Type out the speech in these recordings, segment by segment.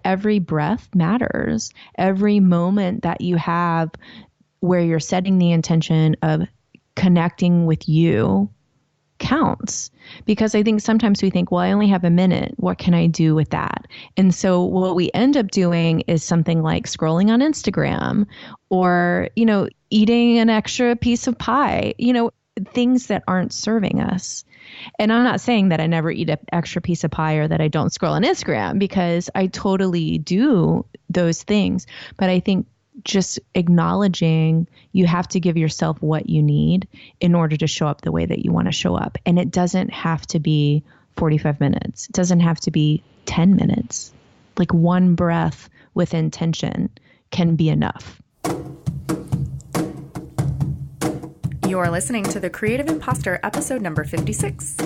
every breath matters. Every moment that you have where you're setting the intention of connecting with you counts. Because I think sometimes we think, well, I only have a minute. What can I do with that? And so what we end up doing is something like scrolling on Instagram or, eating an extra piece of pie, things that aren't serving us. And I'm not saying that I never eat an extra piece of pie or that I don't scroll on Instagram, because I totally do those things. But I think just acknowledging you have to give yourself what you need in order to show up the way that you want to show up. And it doesn't have to be 45 minutes. It doesn't have to be 10 minutes. Like one breath with intention can be enough. You're listening to The Creative Impostor, episode number 56.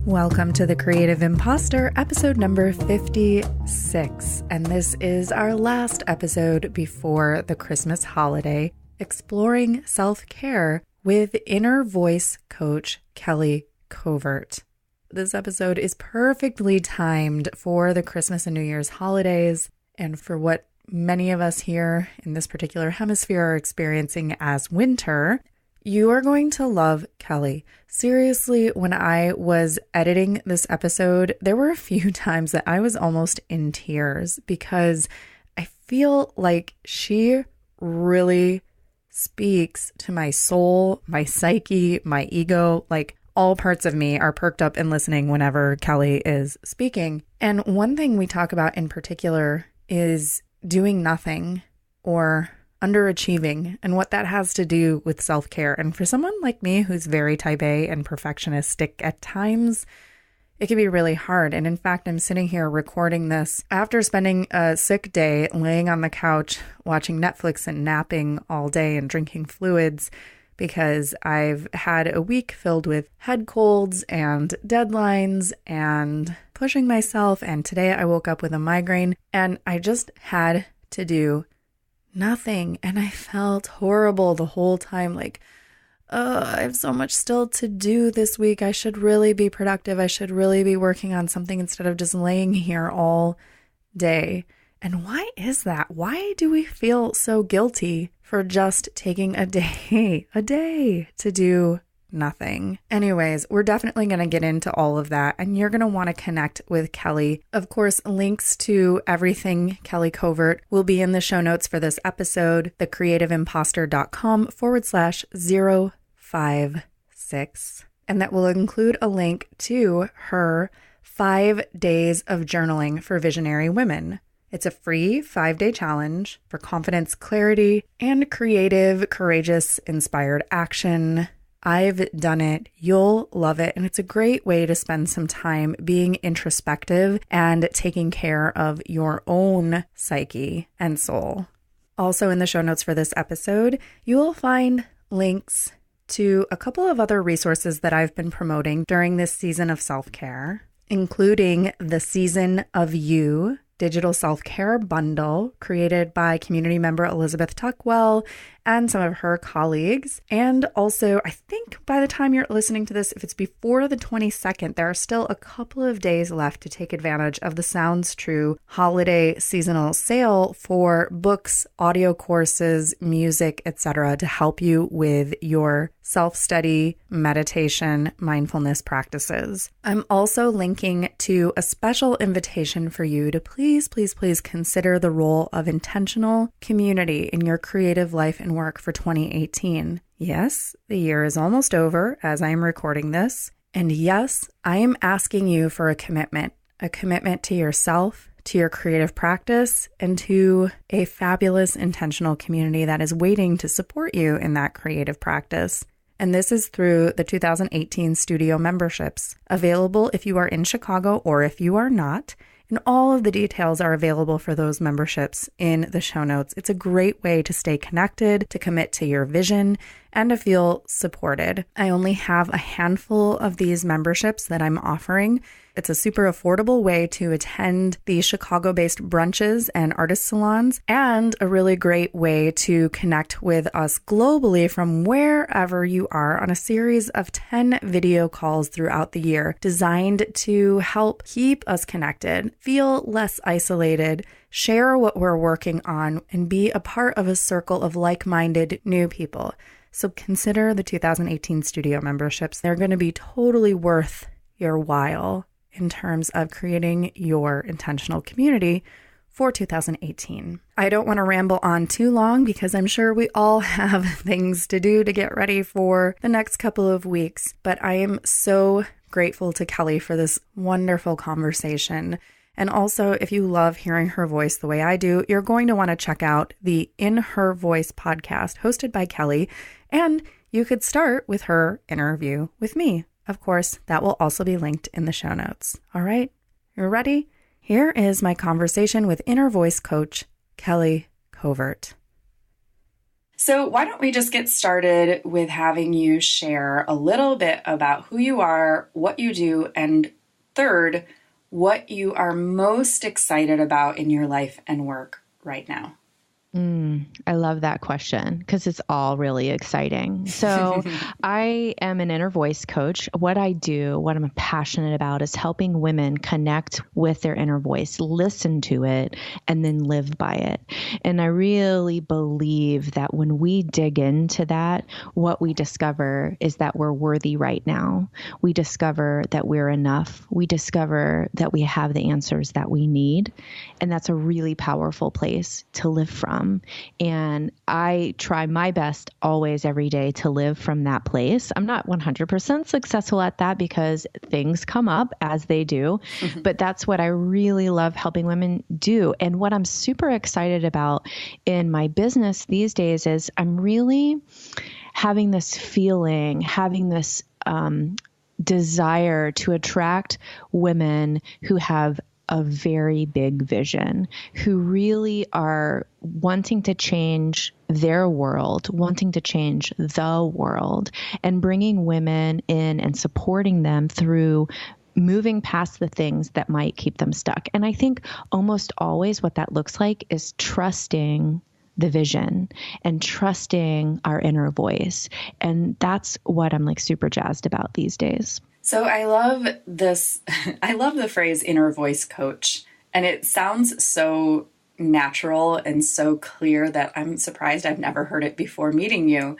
Welcome to The Creative Impostor, episode number 56. And this is our last episode before the Christmas holiday, exploring self-care with inner voice coach Kelly Covert. This episode is perfectly timed for the Christmas and New Year's holidays and for what many of us here in this particular hemisphere are experiencing as winter. You are going to love Kelly. Seriously, when I was editing this episode, there were a few times that I was almost in tears because I feel like she really speaks to my soul, my psyche, my ego. Like, all parts of me are perked up and listening whenever Kelly is speaking. And one thing we talk about in particular is doing nothing or underachieving and what that has to do with self-care. And for someone like me who's very type A and perfectionistic at times, it can be really hard. And in fact, I'm sitting here recording this after spending a sick day laying on the couch, watching Netflix and napping all day and drinking fluids, because I've had a week filled with head colds and deadlines and pushing myself. And today I woke up with a migraine and I just had to do nothing. And I felt horrible the whole time. Like, I have so much still to do this week. I should really be productive. I should really be working on something instead of just laying here all day. And why is that? Why do we feel so guilty for just taking a day to do nothing? Anyways, we're definitely going to get into all of that, and you're going to want to connect with Kelly. Of course, links to everything Kelly Covert will be in the show notes for this episode, thecreativeimpostor.com/056. And that will include a link to her 5 days of journaling for visionary women. It's a free 5-day challenge for confidence, clarity, and creative, courageous, inspired action. I've done it. You'll love it. And it's a great way to spend some time being introspective and taking care of your own psyche and soul. Also in the show notes for this episode, you will find links to a couple of other resources that I've been promoting during this season of self-care, including the Season of You digital self-care bundle created by community member Elizabeth Tuckwell and some of her colleagues. And also, I think by the time you're listening to this, if it's before the 22nd, there are still a couple of days left to take advantage of the Sounds True holiday seasonal sale for books, audio courses, music, etc. to help you with your self-study, meditation, mindfulness practices. I'm also linking to a special invitation for you to please consider the role of intentional community in your creative life and work for 2018. Yes, the year is almost over as I am recording this. And yes, I am asking you for a commitment to yourself, to your creative practice, and to a fabulous intentional community that is waiting to support you in that creative practice. And this is through the 2018 studio memberships, available if you are in Chicago or if you are not. And all of the details are available for those memberships in the show notes. It's a great way to stay connected, to commit to your vision, and to feel supported. I only have a handful of these memberships that I'm offering, It's a super affordable way to attend the Chicago-based brunches and artist salons, and a really great way to connect with us globally from wherever you are on a series of 10 video calls throughout the year designed to help keep us connected, feel less isolated, share what we're working on, and be a part of a circle of like-minded new people. So consider the 2018 studio memberships. They're going to be totally worth your while in terms of creating your intentional community for 2018. I don't want to ramble on too long because I'm sure we all have things to do to get ready for the next couple of weeks, but I am so grateful to Kelly for this wonderful conversation. And also, if you love hearing her voice the way I do, you're going to want to check out the In Her Voice podcast hosted by Kelly, and you could start with her interview with me. Of course, that will also be linked in the show notes. All right, you're ready? Here is my conversation with inner voice coach, Kelly Covert. So why don't we just get started with having you share a little bit about who you are, what you do, and third, what you are most excited about in your life and work right now. I love that question because it's all really exciting. So I am an inner voice coach. What I do, what I'm passionate about is helping women connect with their inner voice, listen to it, and then live by it. And I really believe that when we dig into that, what we discover is that we're worthy right now. We discover that we're enough. We discover that we have the answers that we need. And that's a really powerful place to live from. And I try my best always every day to live from that place. I'm not 100% successful at that because things come up as they do, but that's what I really love helping women do. And what I'm super excited about in my business these days is I'm really having this feeling, having this desire to attract women who have a very big vision, who really are wanting to change their world, wanting to change the world, and bringing women in and supporting them through moving past the things that might keep them stuck. And I think almost always what that looks like is trusting the vision and trusting our inner voice. And that's what I'm like super jazzed about these days. So I love this. I love the phrase inner voice coach. And it sounds so natural and so clear that I'm surprised I've never heard it before meeting you.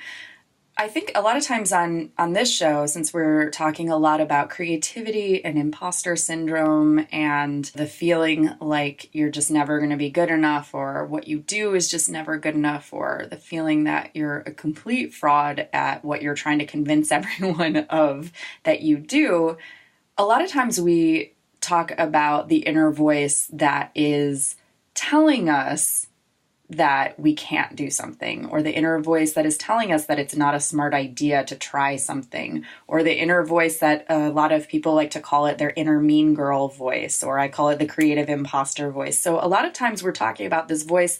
I think a lot of times on this show, since we're talking a lot about creativity and imposter syndrome and the feeling like you're just never going to be good enough, or what you do is just never good enough, or the feeling that you're a complete fraud at what you're trying to convince everyone of that you do, a lot of times we talk about the inner voice that is telling us that we can't do something, or the inner voice that is telling us that it's not a smart idea to try something, or the inner voice that a lot of people like to call it their inner mean girl voice, or I call it the creative imposter voice. So a lot of times we're talking about this voice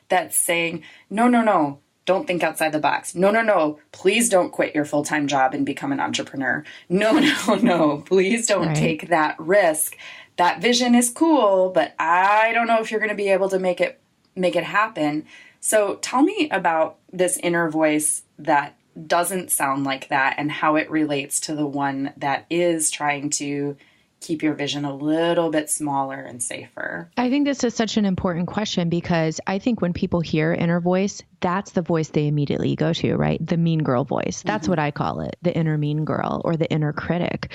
that's saying, no, don't think outside the box. No, please don't quit your full-time job and become an entrepreneur. No, please don't take that risk. That vision is cool, but I don't know if you're going to be able to make it happen. So tell me about this inner voice that doesn't sound like that and how it relates to the one that is trying to keep your vision a little bit smaller and safer. I think this is such an important question because I think when people hear inner voice, that's the voice they immediately go to, right? The mean girl voice. That's what I call it, the inner mean girl or the inner critic.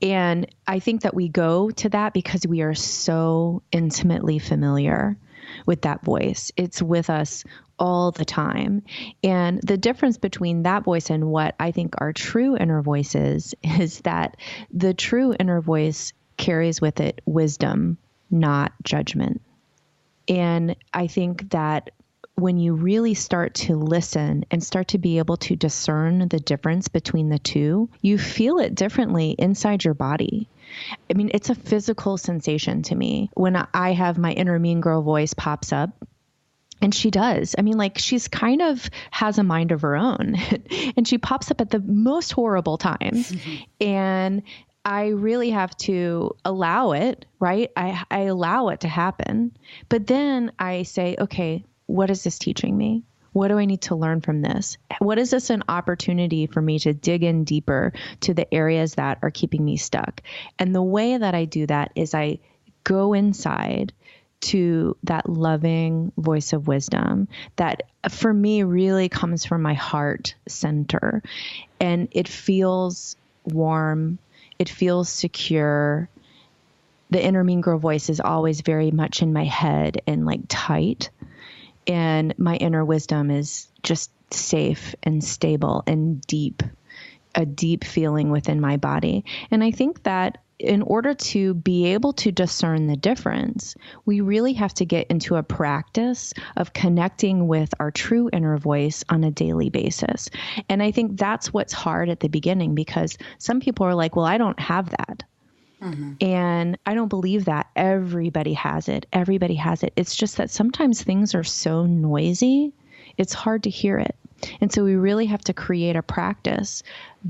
And I think that we go to that because we are so intimately familiar with that voice. It's with us all the time. And the difference between that voice and what I think our true inner voice is that the true inner voice carries with it wisdom, not judgment. And I think that when you really start to listen and start to be able to discern the difference between the two, you feel it differently inside your body. I mean, it's a physical sensation to me when I have my inner mean girl voice pops up. And she does. I mean, like she's kind of has a mind of her own and she pops up at the most horrible times. And I really have to allow it, right? I allow it to happen. But then I say, okay, what is this teaching me? What do I need to learn from this? What is this an opportunity for me to dig in deeper to the areas that are keeping me stuck? And the way that I do that is I go inside to that loving voice of wisdom that for me really comes from my heart center. And it feels warm. It feels secure. The inner mean girl voice is always very much in my head and like tight. And my inner wisdom is just safe and stable and deep, a deep feeling within my body. And I think that in order to be able to discern the difference, we really have to get into a practice of connecting with our true inner voice on a daily basis. And I think that's what's hard at the beginning, because some people are like, well, I don't have that. Mm-hmm. And I don't believe that. Everybody has it. Everybody has it. It's just that sometimes things are so noisy, it's hard to hear it. And so we really have to create a practice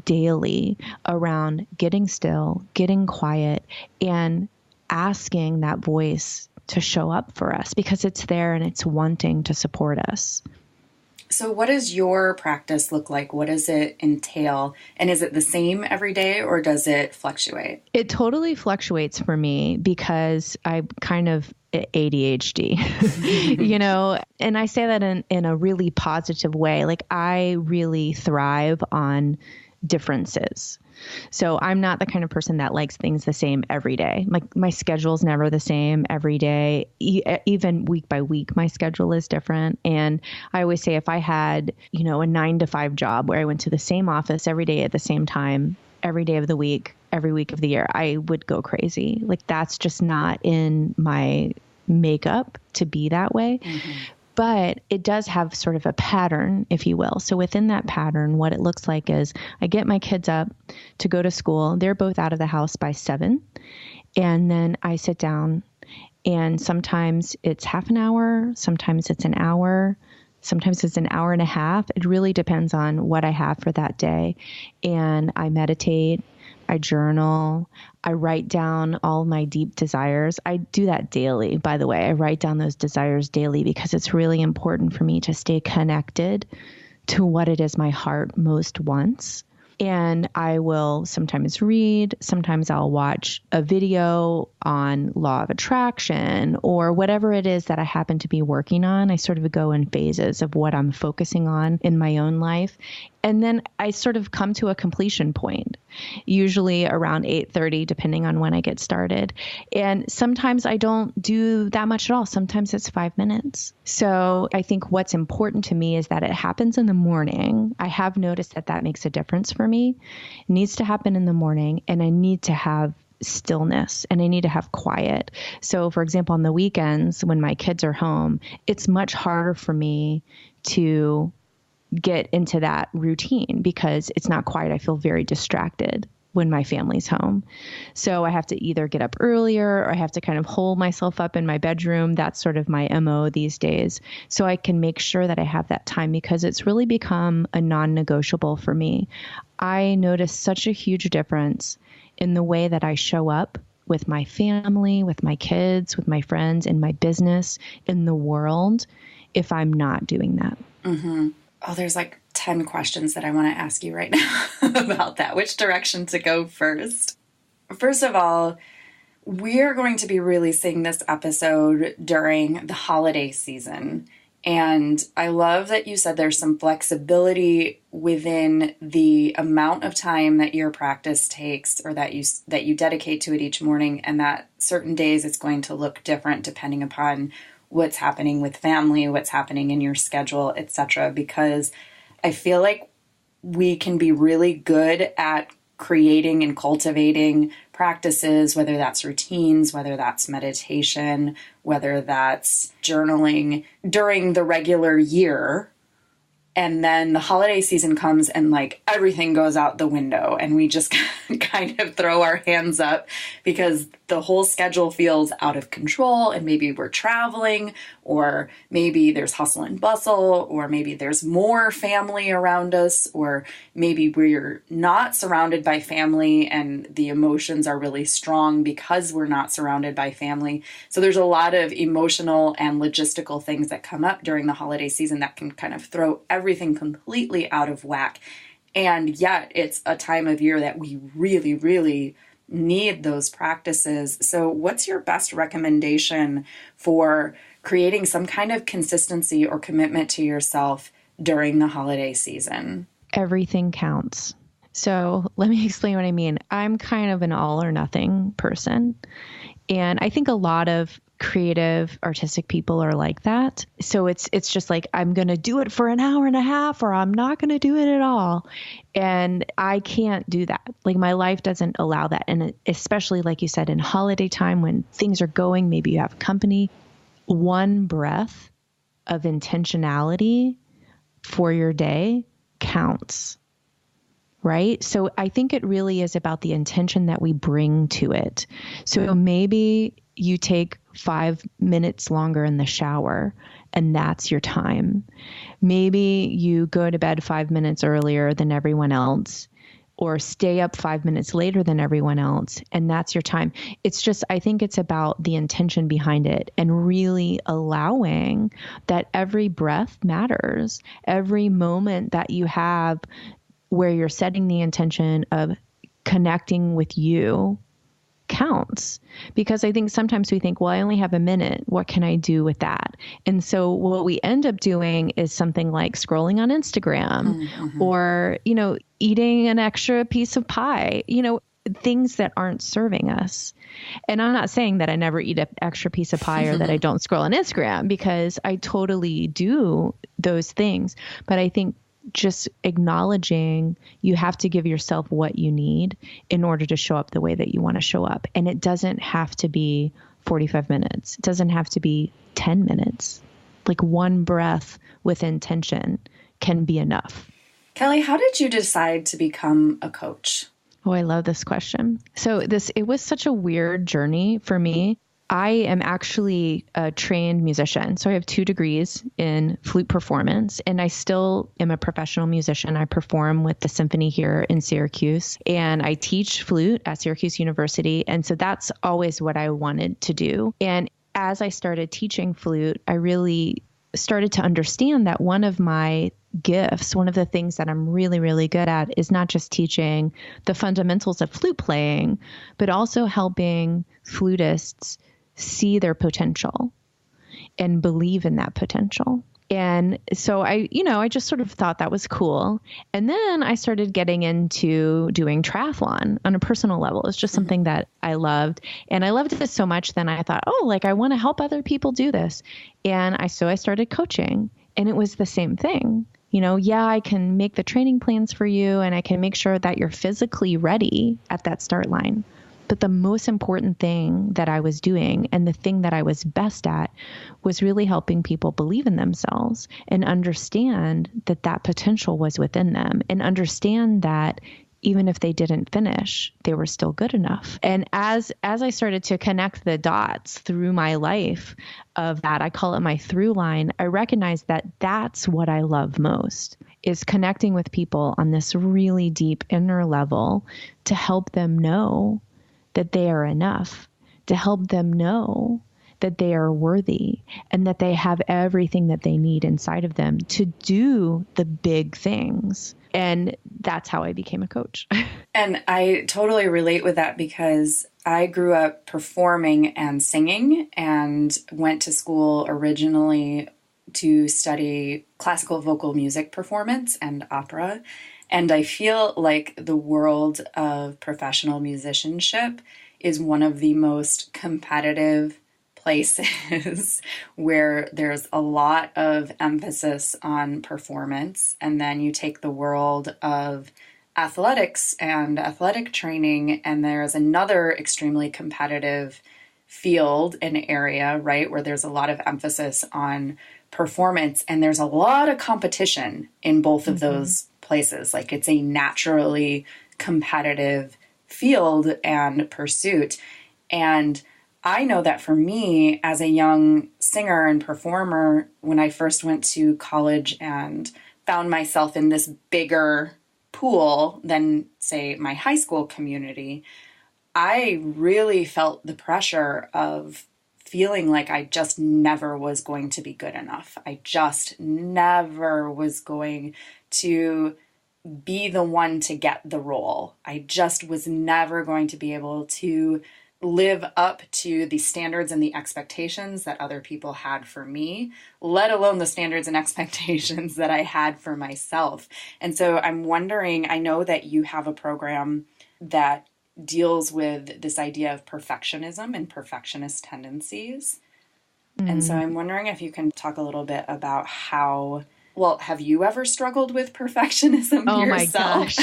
daily around getting still, getting quiet, and asking that voice to show up for us because it's there and it's wanting to support us. So what does your practice look like? What does it entail? And is it the same every day or does it fluctuate? It totally fluctuates for me because I'm kind of ADHD, you know, and I say that in a really positive way. Like I really thrive on differences. So I'm not the kind of person that likes things the same every day. Like my schedule's never the same every day. Even week by week, my schedule is different. And I always say if I had, you know, a 9-to-5 job where I went to the same office every day at the same time, every day of the week, every week of the year, I would go crazy. Like that's just not in my makeup to be that way. Mm-hmm. But it does have sort of a pattern, if you will. So within that pattern, what it looks like is I get my kids up to go to school. They're both out of the house by 7. And then I sit down and sometimes it's half an hour. Sometimes it's an hour. Sometimes it's an hour and a half. It really depends on what I have for that day. And I meditate. I journal. I write down all my deep desires. I do that daily, by the way. I write down those desires daily because it's really important for me to stay connected to what it is my heart most wants. And I will sometimes read, sometimes I'll watch a video on law of attraction or whatever it is that I happen to be working on. I sort of go in phases of what I'm focusing on in my own life. And then I sort of come to a completion point, usually around 8:30, depending on when I get started. And sometimes I don't do that much at all. Sometimes it's 5 minutes. So I think what's important to me is that it happens in the morning. I have noticed that that makes a difference for me. It needs to happen in the morning, and I need to have stillness and I need to have quiet. So for example, on the weekends when my kids are home, it's much harder for me to get into that routine because it's not quiet. I feel very distracted when my family's home. So I have to either get up earlier or I have to kind of hold myself up in my bedroom. That's sort of my MO these days. So I can make sure that I have that time because it's really become a non-negotiable for me. I notice such a huge difference in the way that I show up with my family, with my kids, with my friends, in my business, in the world, if I'm not doing that. Mm-hmm. Oh, there's like 10 questions that I want to ask you right now about that. Which direction to go first? First of all, we're going to be releasing this episode during the holiday season. And I love that you said there's some flexibility within the amount of time that your practice takes or that you dedicate to it each morning, and that certain days it's going to look different depending upon what's happening with family, what's happening in your schedule, etc. Because I feel like we can be really good at creating and cultivating practices, whether that's routines, whether that's meditation, whether that's journaling during the regular year. And then the holiday season comes and like everything goes out the window and we just kind of throw our hands up because the whole schedule feels out of control, and maybe we're traveling, or maybe there's hustle and bustle, or maybe there's more family around us, or maybe we're not surrounded by family and the emotions are really strong because we're not surrounded by family. So there's a lot of emotional and logistical things that come up during the holiday season that can kind of throw everything completely out of whack. And yet it's a time of year that we really, really need those practices. So what's your best recommendation for creating some kind of consistency or commitment to yourself during the holiday season? Everything counts. So let me explain what I mean. I'm kind of an all or nothing person. And I think a lot of creative, artistic people are like that. So it's just like, I'm going to do it for an hour and a half, or I'm not going to do it at all. And I can't do that. Like, my life doesn't allow that. And especially, like you said, in holiday time when things are going, maybe you have company, one breath of intentionality for your day counts. Right? So I think it really is about the intention that we bring to it. So maybe you take 5 minutes longer in the shower, and that's your time. Maybe you go to bed 5 minutes earlier than everyone else, or stay up 5 minutes later than everyone else, and that's your time. It's just, I think it's about the intention behind it, and really allowing that every breath matters. Every moment that you have where you're setting the intention of connecting with you counts. Because I think sometimes we think, well, I only have a minute. What can I do with that? And so what we end up doing is something like scrolling on Instagram, or, eating an extra piece of pie, things that aren't serving us. And I'm not saying that I never eat an extra piece of pie or that I don't scroll on Instagram, because I totally do those things. But I think just acknowledging you have to give yourself what you need in order to show up the way that you want to show up. And it doesn't have to be 45 minutes. It doesn't have to be 10 minutes. Like, one breath with intention can be enough. Kelly, how did you decide to become a coach? Oh, I love this question. So it was such a weird journey for me. I am actually a trained musician. So I have 2 degrees in flute performance, and I still am a professional musician. I perform with the symphony here in Syracuse, and I teach flute at Syracuse University. And so that's always what I wanted to do. And as I started teaching flute, I really started to understand that one of my gifts, one of the things that I'm really, really good at, is not just teaching the fundamentals of flute playing, but also helping flutists see their potential and believe in that potential. And so I just sort of thought that was cool. And then I started getting into doing triathlon on a personal level. It's just something that I loved. And I loved this so much, then I thought, I want to help other people do this. And so I started coaching, and it was the same thing. I can make the training plans for you, and I can make sure that you're physically ready at that start line. But the most important thing that I was doing, and the thing that I was best at, was really helping people believe in themselves and understand that that potential was within them, and understand that even if they didn't finish, they were still good enough. And as I started to connect the dots through my life of that, I call it my through line, I recognized that that's what I love most, is connecting with people on this really deep inner level to help them know that they are enough, to help them know that they are worthy, and that they have everything that they need inside of them to do the big things. And that's how I became a coach. And I totally relate with that, because I grew up performing and singing, and went to school originally to study classical vocal music performance and opera. And I feel like the world of professional musicianship is one of the most competitive places where there's a lot of emphasis on performance. And then you take the world of athletics and athletic training, and there's another extremely competitive field and area, right, where there's a lot of emphasis on performance, and there's a lot of competition in both of those places. Like, it's a naturally competitive field and pursuit. And I know that for me, as a young singer and performer, when I first went to college and found myself in this bigger pool than, say, my high school community, I really felt the pressure of feeling like I just never was going to be good enough. I just never was going to be the one to get the role. I just was never going to be able to live up to the standards and the expectations that other people had for me, let alone the standards and expectations that I had for myself. And so I'm wondering, I know that you have a program that deals with this idea of perfectionism and perfectionist tendencies. And so I'm wondering if you can talk a little bit about how, well, have you ever struggled with perfectionism yourself? My gosh.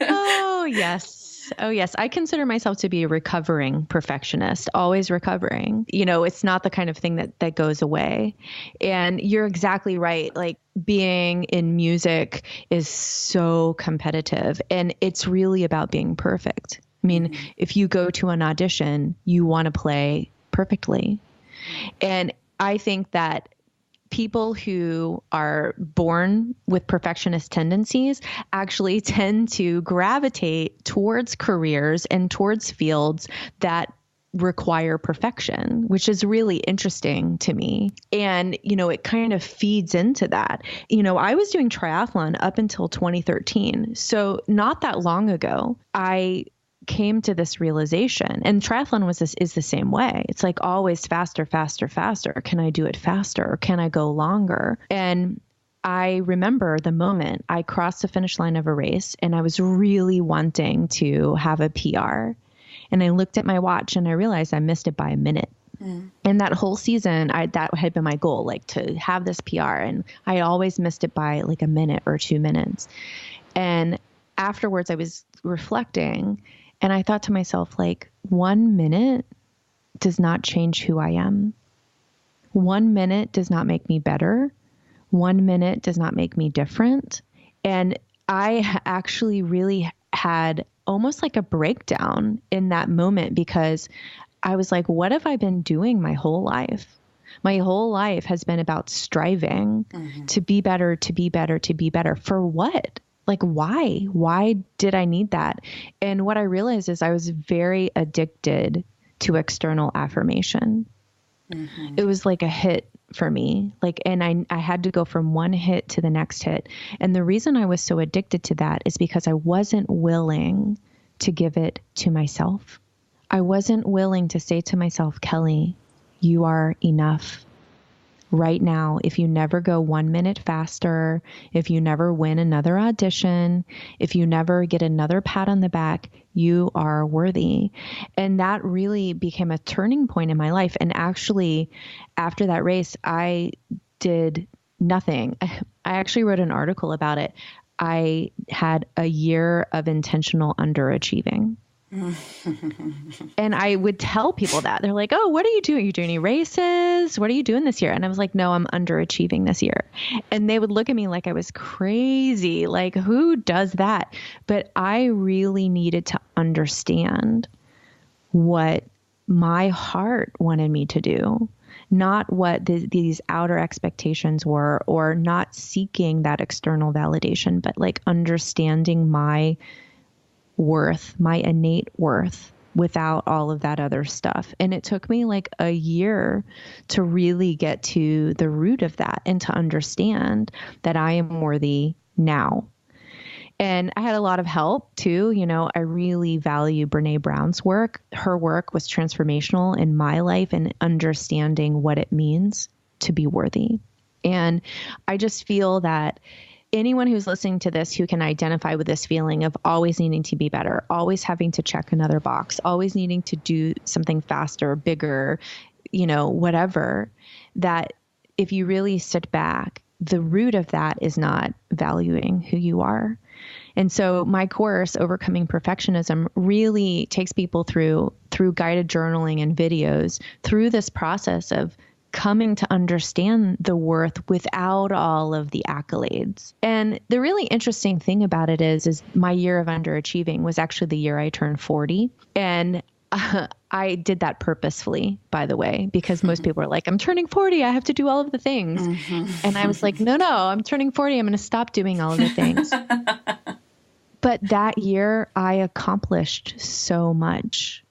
Oh, yes. Oh, yes. I consider myself to be a recovering perfectionist, always recovering. You know, it's not the kind of thing that goes away. And you're exactly right. Like, being in music is so competitive, and it's really about being perfect. I mean, if you go to an audition, you want to play perfectly. And I think that people who are born with perfectionist tendencies actually tend to gravitate towards careers and towards fields that require perfection, which is really interesting to me. And, you know, it kind of feeds into that. You know, I was doing triathlon up until 2013. So not that long ago, I came to this realization, and triathlon is the same way. It's like always faster, faster, faster. Can I do it faster? Or can I go longer? And I remember the moment I crossed the finish line of a race and I was really wanting to have a PR. And I looked at my watch and I realized I missed it by a minute. And that whole season, that had been my goal, like to have this PR. And I always missed it by like a minute or 2 minutes. And afterwards I was reflecting, and I thought to myself, like, 1 minute does not change who I am. 1 minute does not make me better. 1 minute does not make me different. And I actually really had almost like a breakdown in that moment, because I was like, what have I been doing my whole life? My whole life has been about striving to be better, to be better, to be better. For what? Like, why? Why did I need that? And what I realized is I was very addicted to external affirmation. It was like a hit for me. Like, and I had to go from one hit to the next hit. And the reason I was so addicted to that is because I wasn't willing to give it to myself. I wasn't willing to say to myself, Kelly, you are enough. Right now, if you never go 1 minute faster, if you never win another audition, if you never get another pat on the back, you are worthy. And that really became a turning point in my life. And actually, after that race, I did nothing. I actually wrote an article about it. I had a year of intentional underachieving. And I would tell people that. They're like, oh, what are you doing? Are you doing any races? What are you doing this year? And I was like, no, I'm underachieving this year. And they would look at me like I was crazy. Like, who does that? But I really needed to understand what my heart wanted me to do, not what these outer expectations were, or not seeking that external validation, but like understanding my worth, my innate worth, without all of that other stuff. And it took me like a year to really get to the root of that and to understand that I am worthy now. And I had a lot of help too. You know, I really value Brene Brown's work. Her work was transformational in my life and understanding what it means to be worthy. And I just feel that anyone who's listening to this who can identify with this feeling of always needing to be better, always having to check another box, always needing to do something faster, bigger, you know, whatever, that if you really sit back, the root of that is not valuing who you are. And so my course, Overcoming Perfectionism, really takes people through guided journaling and videos, through this process of coming to understand the worth without all of the accolades. And the really interesting thing about it is my year of underachieving was actually the year I turned 40. And I did that purposefully, by the way, because most people are like, I'm turning 40. I have to do all of the things. And I was like, no, I'm turning 40. I'm going to stop doing all of the things. But that year I accomplished so much.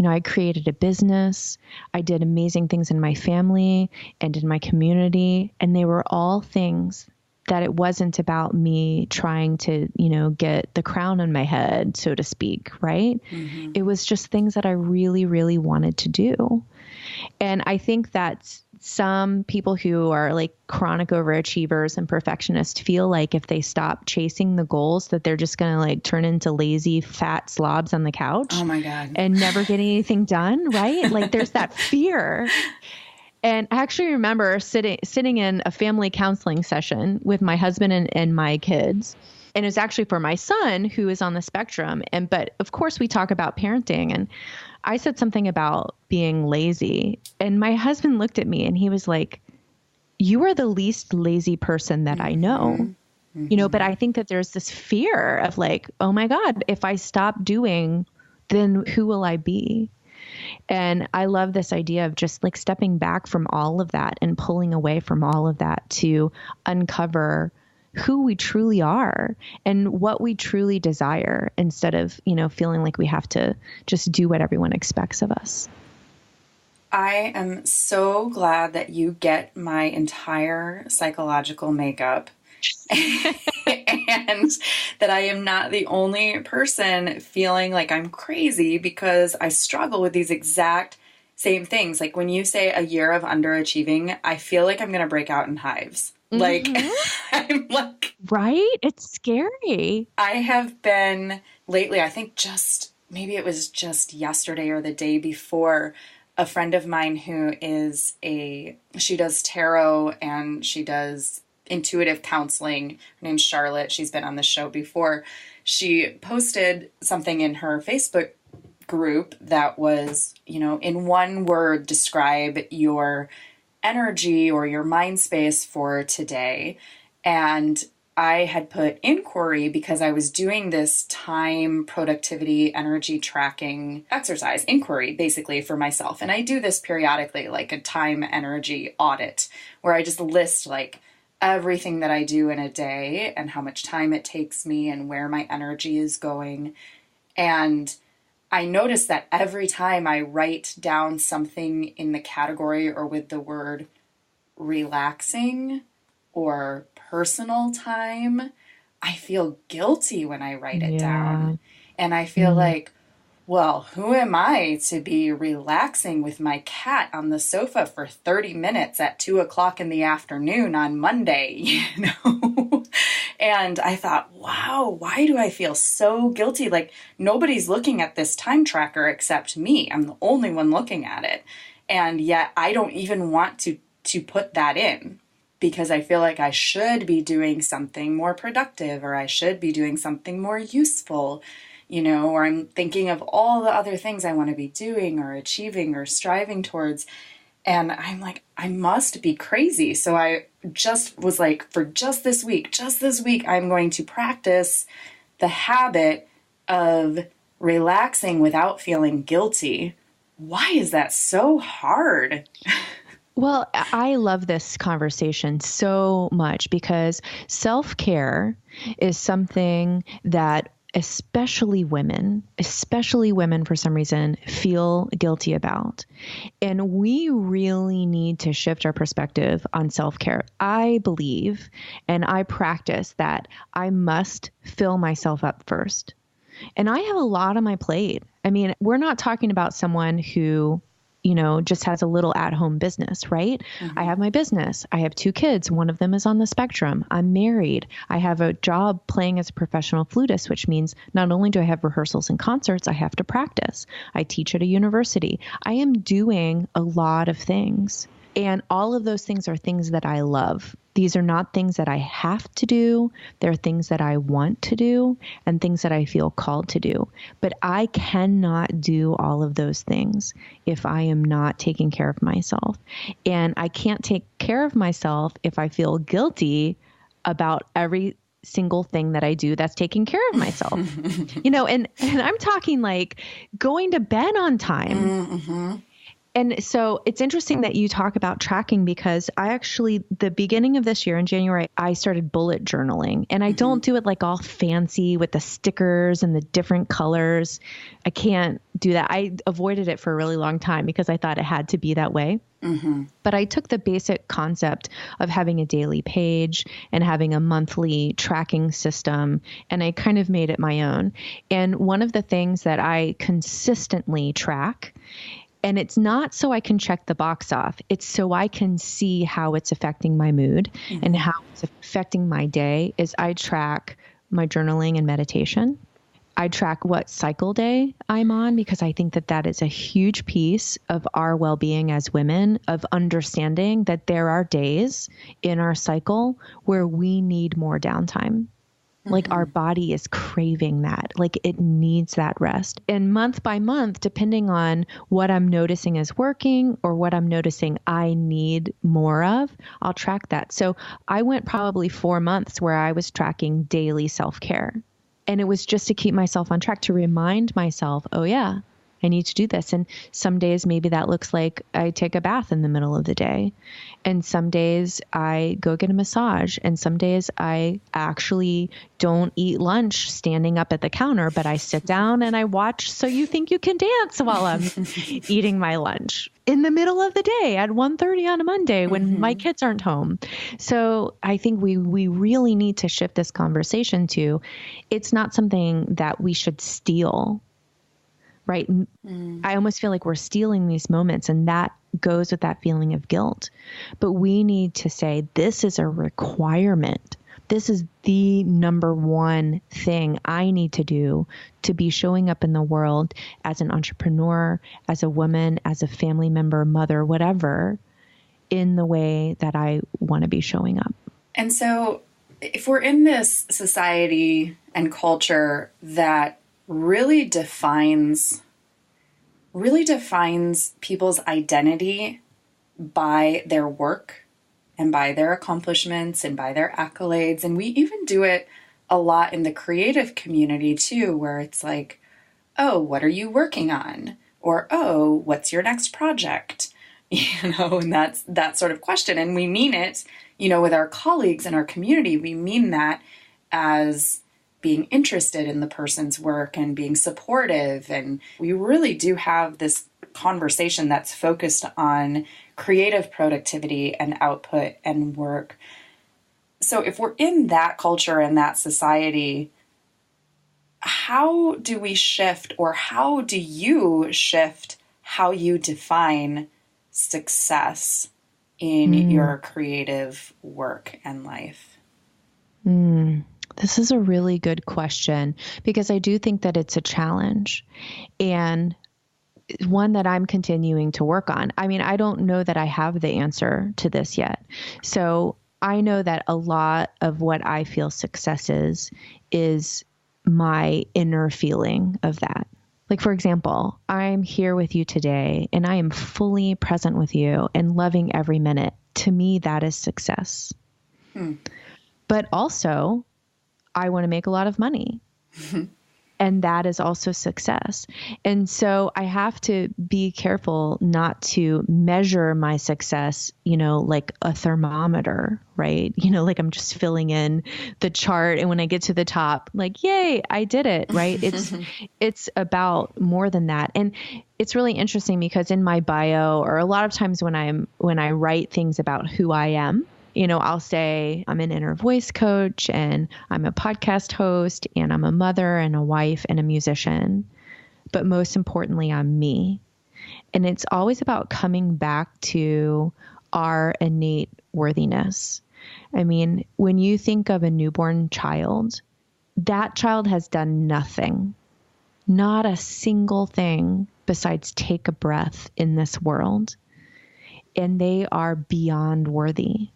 I created a business. I did amazing things in my family and in my community. And they were all things that it wasn't about me trying to, get the crown on my head, so to speak, right? It was just things that I really, really wanted to do. And I think that some people who are like chronic overachievers and perfectionists feel like if they stop chasing the goals, that they're just going to like turn into lazy, fat slobs on the couch. Oh my God. And never get anything done, right? Like there's that fear. And I actually remember sitting in a family counseling session with my husband and my kids. And it was actually for my son who is on the spectrum. But of course we talk about parenting, and I said something about being lazy, and my husband looked at me and he was like, you are the least lazy person that I know, but I think that there's this fear of like, oh my God, if I stop doing, then who will I be? And I love this idea of just like stepping back from all of that and pulling away from all of that to uncover who we truly are and what we truly desire, instead of, feeling like we have to just do what everyone expects of us. I am so glad that you get my entire psychological makeup and that I am not the only person feeling like I'm crazy, because I struggle with these exact same things. Like when you say a year of underachieving, I feel like I'm going to break out in hives. Like, I'm like, right? It's scary. I have been lately, I think maybe it was just yesterday or the day before, a friend of mine who she does tarot and she does intuitive counseling. Her name's Charlotte. She's been on the show before. She posted something in her Facebook group that was, in one word, describe your energy or your mind space for today. And I had put inquiry because I was doing this time, productivity, energy tracking exercise, inquiry basically for myself. And I do this periodically, like a time energy audit, where I just list like everything that I do in a day and how much time it takes me and where my energy is going. And I noticed that every time I write down something in the category or with the word relaxing or personal time, I feel guilty when I write it down. And I feel like, well, who am I to be relaxing with my cat on the sofa for 30 minutes at 2:00 in the afternoon on Monday, And I thought, wow, why do I feel so guilty? Like nobody's looking at this time tracker except me. I'm the only one looking at it. And yet I don't even want to put that in, because I feel like I should be doing something more productive, or I should be doing something more useful, or I'm thinking of all the other things I want to be doing or achieving or striving towards. And I'm like, I must be crazy. So I just was like, for just this week, I'm going to practice the habit of relaxing without feeling guilty. Why is that so hard? Well, I love this conversation so much, because self-care is something that especially women for some reason feel guilty about. And we really need to shift our perspective on self-care. I believe and I practice that I must fill myself up first. And I have a lot on my plate. I mean, we're not talking about someone who just has a little at-home business, right? I have my business. I have 2 kids. One of them is on the spectrum. I'm married. I have a job playing as a professional flutist, which means not only do I have rehearsals and concerts, I have to practice. I teach at a university. I am doing a lot of things. And all of those things are things that I love. These are not things that I have to do. They're things that I want to do and things that I feel called to do. But I cannot do all of those things if I am not taking care of myself. And I can't take care of myself if I feel guilty about every single thing that I do that's taking care of myself. And I'm talking like going to bed on time. Mm-hmm. And so it's interesting that you talk about tracking, because the beginning of this year in January, I started bullet journaling, and I don't do it like all fancy with the stickers and the different colors. I can't do that. I avoided it for a really long time because I thought it had to be that way. Mm-hmm. But I took the basic concept of having a daily page and having a monthly tracking system, and I kind of made it my own. And one of the things that I consistently track, and it's not so I can check the box off, it's so I can see how it's affecting my mood and how it's affecting my day, is I track my journaling and meditation. I track what cycle day I'm on, because I think that that is a huge piece of our well-being as women, of understanding that there are days in our cycle where we need more downtime. Like our body is craving that, like it needs that rest. And month by month, depending on what I'm noticing is working or what I'm noticing I need more of, I'll track that. So I went probably 4 months where I was tracking daily self-care. And it was just to keep myself on track, to remind myself, oh yeah, I need to do this. And some days maybe that looks like I take a bath in the middle of the day. And some days I go get a massage. And some days I actually don't eat lunch standing up at the counter, but I sit down and I watch So You Think You Can Dance while I'm eating my lunch in the middle of the day at 1:30 on a Monday when my kids aren't home. So I think we really need to shift this conversation to, it's not something that we should steal. Right. I almost feel like we're stealing these moments, and that goes with that feeling of guilt. But we need to say, this is a requirement. This is the number one thing I need to do to be showing up in the world as an entrepreneur, as a woman, as a family member, mother, whatever, in the way that I want to be showing up. And so if we're in this society and culture that really defines people's identity by their work and by their accomplishments and by their accolades. And we even do it a lot in the creative community too, where it's like, oh, what are you working on? Or, oh, what's your next project? And that's that sort of question. And we mean it, with our colleagues in our community, we mean that as being interested in the person's work and being supportive. And we really do have this conversation that's focused on creative productivity and output and work. So if we're in that culture and that society, how do we shift, or how do you shift how you define success in your creative work and life? This is a really good question, because I do think that it's a challenge, and one that I'm continuing to work on. I mean, I don't know that I have the answer to this yet. So I know that a lot of what I feel success is my inner feeling of that. Like, for example, I'm here with you today and I am fully present with you and loving every minute. To me, that is success. But also, I want to make a lot of money. And that is also success. And so I have to be careful not to measure my success, like a thermometer, right? Like I'm just filling in the chart. And when I get to the top, like, yay, I did it, right? It's about more than that. And it's really interesting because in my bio, or a lot of times when I write things about who I am, I'll say I'm an inner voice coach, and I'm a podcast host, and I'm a mother and a wife and a musician. But most importantly, I'm me. And it's always about coming back to our innate worthiness. I mean, when you think of a newborn child, that child has done nothing, not a single thing besides take a breath in this world. And they are beyond worthy.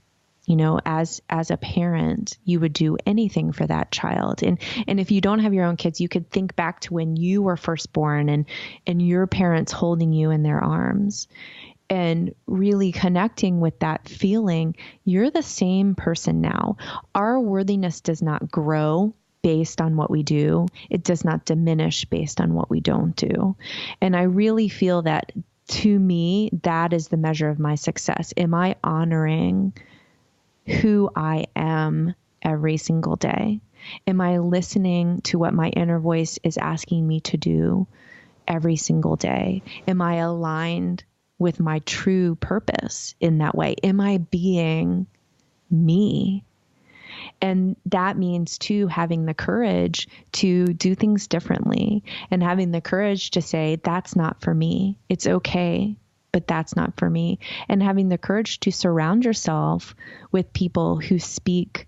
As a parent, you would do anything for that child. And if you don't have your own kids, you could think back to when you were first born and your parents holding you in their arms. and really connecting with that feeling, you're the same person now. Our worthiness does not grow based on what we do. It does not diminish based on what we don't do. And I really feel that, to me, that is the measure of my success. Am I honoring who I am every single day? Am I listening to what my inner voice is asking me to do every single day? Am I aligned with my true purpose in that way? Am I being me? And that means too, having the courage to do things differently and having the courage to say, that's not for me. It's okay, but that's not for me. And having the courage to surround yourself with people who speak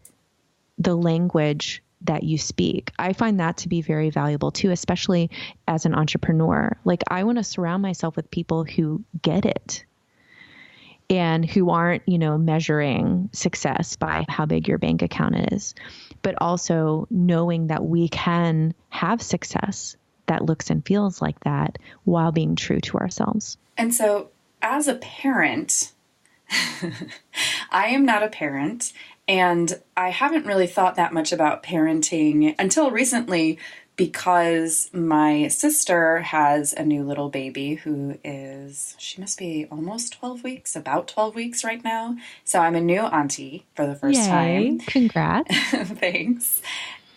the language that you speak. I find that to be very valuable too, especially as an entrepreneur. Like, I want to surround myself with people who get it and who aren't, measuring success by how big your bank account is, but also knowing that we can have success that looks and feels like that while being true to ourselves. And so as a parent, I am not a parent, and I haven't really thought that much about parenting until recently, because my sister has a new little baby who she must be almost 12 weeks, about 12 weeks right now. So I'm a new auntie for the first time. Congrats. Thanks.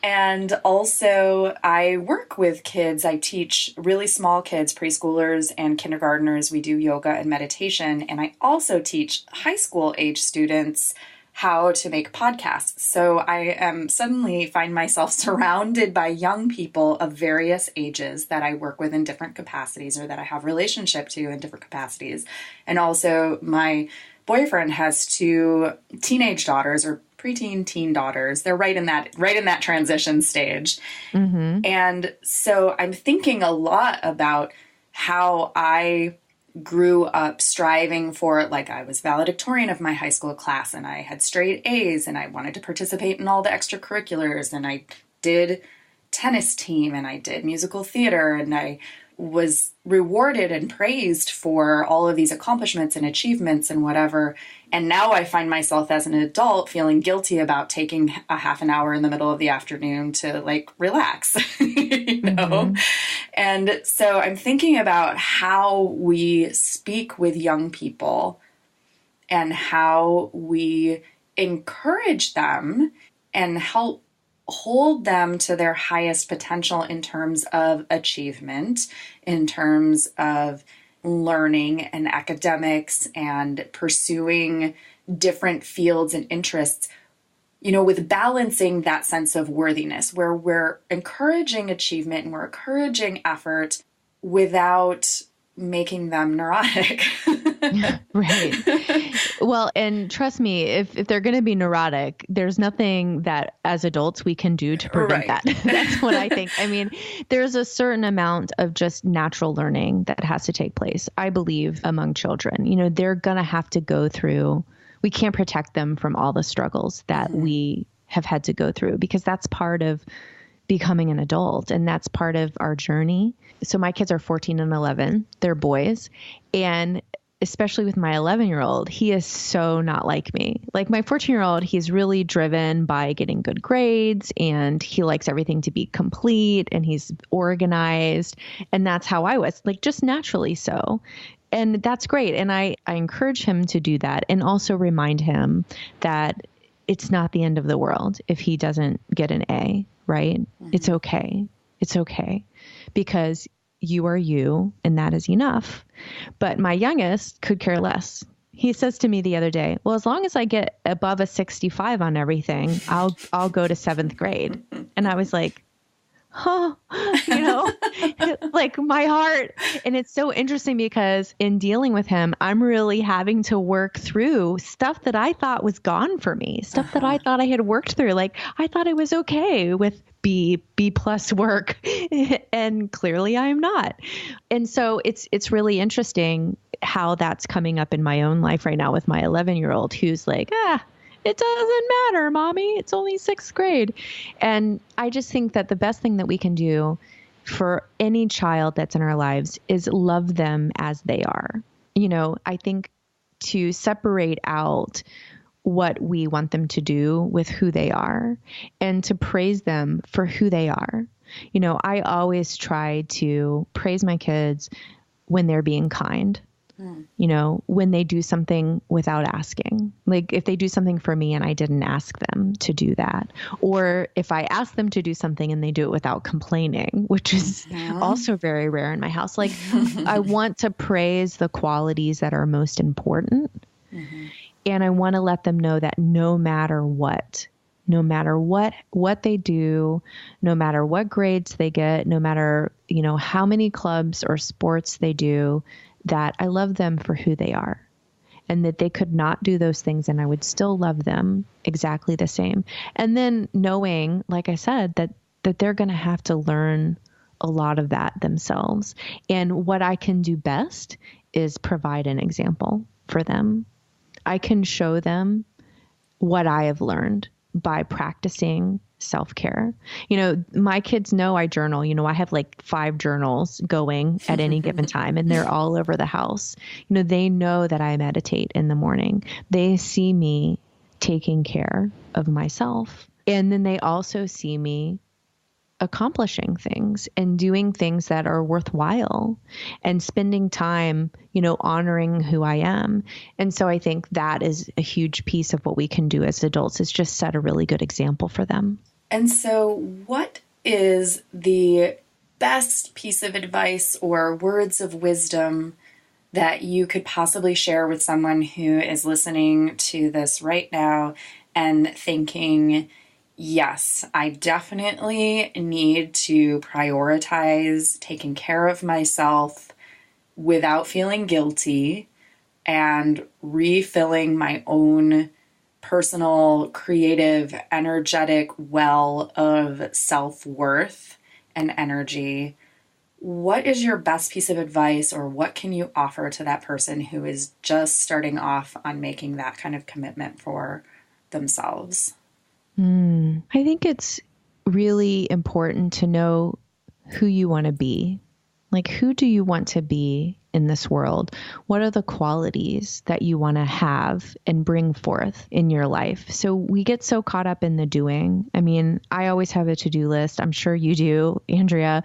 And also I work with kids. I teach really small kids, preschoolers and kindergartners. We do yoga and meditation. And I also teach high school age students how to make podcasts. So I suddenly find myself surrounded by young people of various ages that I work with in different capacities, or that I have relationship to in different capacities. And also my boyfriend has 2 teenage daughters, or preteen teen daughters. They're right in that transition stage. Mm-hmm. And so I'm thinking a lot about how I grew up striving for, like, I was valedictorian of my high school class and I had straight A's and I wanted to participate in all the extracurriculars, and I did tennis team and I did musical theater, and I was rewarded and praised for all of these accomplishments and achievements and whatever. And now I find myself as an adult feeling guilty about taking a half an hour in the middle of the afternoon to, like, relax, Mm-hmm. And so I'm thinking about how we speak with young people and how we encourage them and help hold them to their highest potential in terms of achievement, in terms of learning and academics and pursuing different fields and interests, with balancing that sense of worthiness, where we're encouraging achievement and we're encouraging effort without making them neurotic. Right. Well, and trust me, if they're going to be neurotic, there's nothing that as adults we can do to prevent that. That's what I think. I mean, there's a certain amount of just natural learning that has to take place, I believe, among children. They're going to have to go through, we can't protect them from all the struggles that mm-hmm. we have had to go through, because that's part of becoming an adult, and that's part of our journey. So my kids are 14 and 11. They're boys. And especially with my 11-year-old, he is so not like me. Like my 14-year-old, he's really driven by getting good grades, and he likes everything to be complete, and he's organized. And that's how I was, like, just naturally so. And that's great. And I encourage him to do that, and also remind him that it's not the end of the world if he doesn't get an A, right? Mm-hmm. It's okay. It's okay, because you are you, and that is enough. But my youngest could care less. He says to me the other day, well, as long as I get above a 65 on everything, I'll go to 7th grade. And I was like, like my heart. And it's so interesting, because in dealing with him, I'm really having to work through stuff that I thought was gone for me, stuff that I thought I had worked through. Like, I thought I was okay with B+ work, and clearly I am not. And so it's really interesting how that's coming up in my own life right now with my 11-year-old, who's like, it doesn't matter, mommy. It's only 6th grade. And I just think that the best thing that we can do for any child that's in our lives is love them as they are. I think to separate out what we want them to do with who they are and to praise them for who they are. I always try to praise my kids when they're being kind, when they do something without asking, like if they do something for me and I didn't ask them to do that, or if I ask them to do something and they do it without complaining, which is also very rare in my house. Like I want to praise the qualities that are most important. And I want to let them know that no matter what they do, no matter what grades they get, no matter, how many clubs or sports they do, that I love them for who they are and that they could not do those things and I would still love them exactly the same. And then knowing, like I said, that they're going to have to learn a lot of that themselves. And what I can do best is provide an example for them. I can show them what I have learned by practicing self-care. My kids know I journal. I have like 5 journals going at any given time and they're all over the house. They know that I meditate in the morning. They see me taking care of myself. And then they also see me accomplishing things and doing things that are worthwhile and spending time, honoring who I am. And so I think that is a huge piece of what we can do as adults is just set a really good example for them. And so what is the best piece of advice or words of wisdom that you could possibly share with someone who is listening to this right now and thinking, yes, I definitely need to prioritize taking care of myself without feeling guilty and refilling my own personal, creative, energetic well of self-worth and energy. What is your best piece of advice, or what can you offer to that person who is just starting off on making that kind of commitment for themselves? I think it's really important to know who you want to be. Like, who do you want to be in this world? What are the qualities that you want to have and bring forth in your life? So we get so caught up in the doing. I mean, I always have a to-do list. I'm sure you do, Andrea.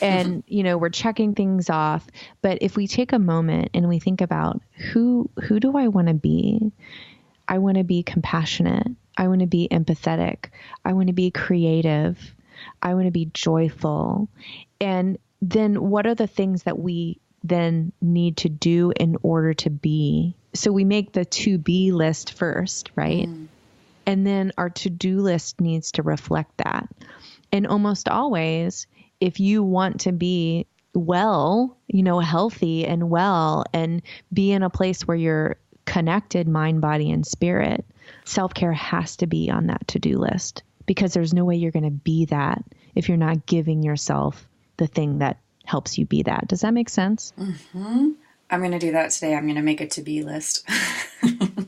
And, we're checking things off. But if we take a moment and we think about who do I want to be? I want to be compassionate. I want to be empathetic. I want to be creative. I want to be joyful. And then what are the things that we then need to do in order to be? So we make the to be list first, right? And then our to-do list needs to reflect that. And almost always, if you want to be well, healthy and well, and be in a place where you're connected mind, body, and spirit, self-care has to be on that to-do list, because there's no way you're going to be that if you're not giving yourself the thing that helps you be that. Does that make sense? I'm going to do that today. I'm going to make a to-be list.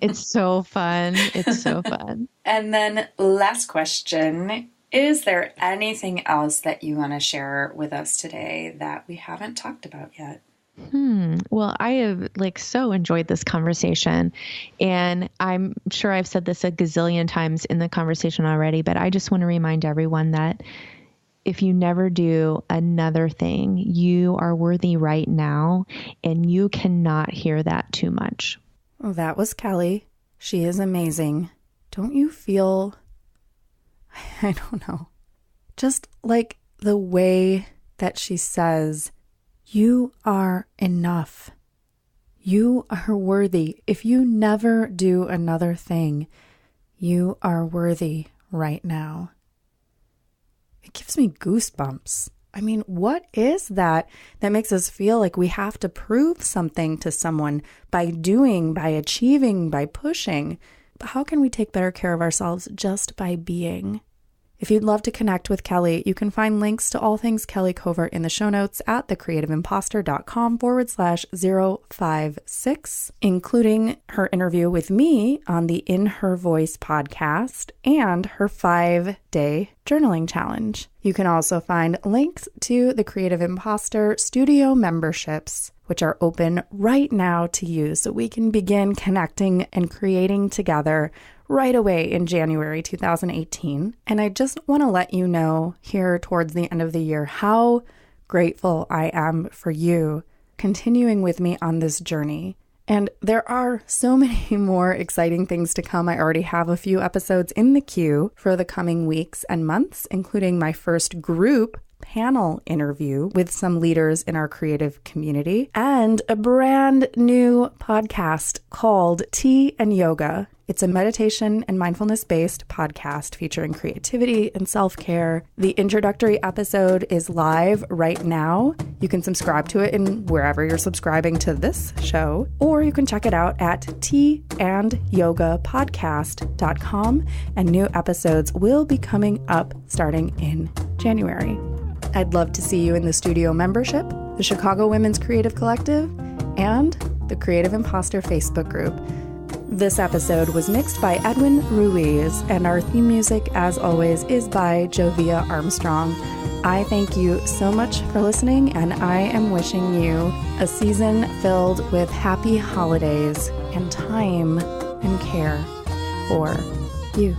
It's so fun. It's so fun. And then last question, is there anything else that you want to share with us today that we haven't talked about yet? Well, I have so enjoyed this conversation, and I'm sure I've said this a gazillion times in the conversation already, but I just want to remind everyone that if you never do another thing, you are worthy right now, and you cannot hear that too much. Well, that was Kelly. She is amazing. Don't you feel, I don't know, just like the way that she says, you are enough. You are worthy. If you never do another thing, you are worthy right now. It gives me goosebumps. I mean, what is that makes us feel like we have to prove something to someone by doing, by achieving, by pushing? How can we take better care of ourselves just by being? If you'd love to connect with Kelly, you can find links to all things Kelly Covert in the show notes at thecreativeimposter.com/056, including her interview with me on the In Her Voice podcast and her 5-day journaling challenge. You can also find links to the Creative Imposter studio memberships, which are open right now to you so we can begin connecting and creating together right away in January 2018. And I just want to let you know here towards the end of the year how grateful I am for you continuing with me on this journey. And there are so many more exciting things to come. I already have a few episodes in the queue for the coming weeks and months, including my first group panel interview with some leaders in our creative community and a brand new podcast called Tea and Yoga. It's a meditation and mindfulness-based podcast featuring creativity and self-care. The introductory episode is live right now. You can subscribe to it in wherever you're subscribing to this show, or you can check it out at teaandyogapodcast.com, and new episodes will be coming up starting in January. I'd love to see you in the studio membership, the Chicago Women's Creative Collective, and the Creative Imposter Facebook group. This episode was mixed by Edwin Ruiz, and our theme music, as always, is by Jovia Armstrong. I thank you so much for listening, and I am wishing you a season filled with happy holidays and time and care for you.